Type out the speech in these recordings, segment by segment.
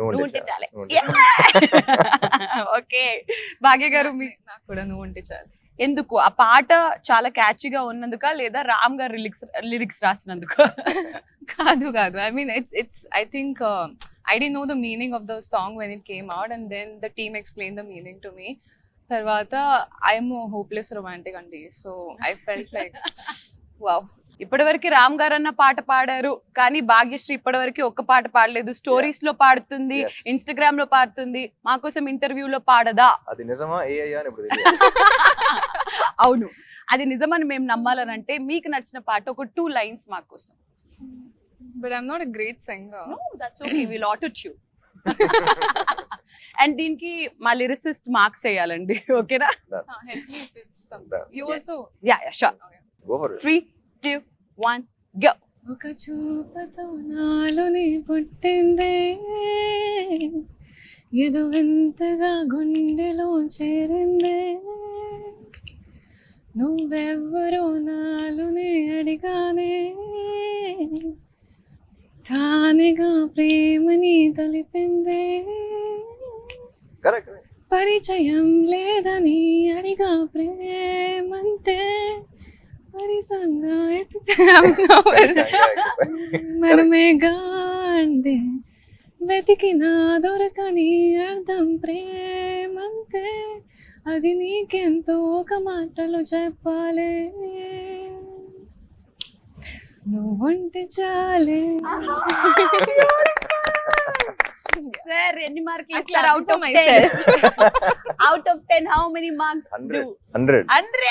నువ్వు ఉంటే చాలే. నువ్వు ఉంటే ఓకే భాగ్య గారు నాకు కూడా నువ్వు ఉంటే చాలు. ఎందుకు ఆ పాట చాలా క్యాచీగా ఉన్నందుక లేదా రామ్ గారు లిరిక్స్ రాసినందుక? కాదు I mean it's I think I didn't know the meaning of the song when it came out, and then the team explained the meaning to me. Tarvata I am a hopeless romantic andi, so I felt like wow. ఇప్పటివరకు రామ్ గారు అన్న పాట పాడారు కానీ భాగ్యశ్రీ ఇప్పటివరకు ఒక్క పాట పాడలేదు. స్టోరీస్ లో పాడుతుంది, Yes. ఇన్స్టాగ్రామ్ లో పాడుతుంది, మా కోసం ఇంటర్వ్యూలో పాడదా? అది నిజమా AI అని ఇప్పుడు తెలియదు. అవును, అది నిజమని మేము నమ్మాలనంటే మీకు నచ్చిన పాట ఒక 2 lines మా కోసం. But I'm not a great singer. No, that's okay. We'll auto-tune. And దీనికి మా లిరిసిస్ట్ మార్క్స్ వేయాలండి, ఓకేనా? Help me if it's something. You Yes. also. Yeah sure. Go for it. 3, 2, 1 go. ఒక చూపుతో నాలోని పుట్టిందే, ఏదో వింతగా గుండెలో చేరిందే, నువ్వెవ్వరో నాలోనే అడిగానే, తానేగా ప్రేమని తెలిపిందే, Correct. పరిచయం లేదని అడిగా ప్రేమంటే, పరిసంగా మనమే గాండే, వెతికినా దొరకని అర్థం ప్రేమంతే, అది నీకెంతో ఒక మాటలో చెప్పాలే, నువ్వుంటే చాలే. సార్ ఎన్ని మార్కులు I ఇస్తారు? clap out to of myself. 10? Out of 10 how many marks? 100. 100.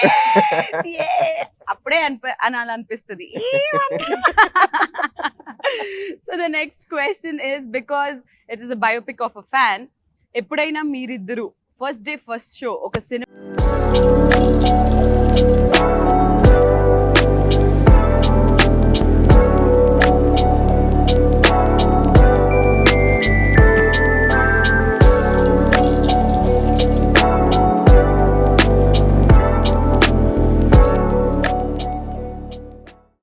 అప్పుడే అనాలనిపిస్తుంది. So the next question is, because it is a biopic of a fan, ఎప్పుడైనా మీరిద్దరు ఫస్ట్ డే ఫస్ట్ షో ఒక సినిమా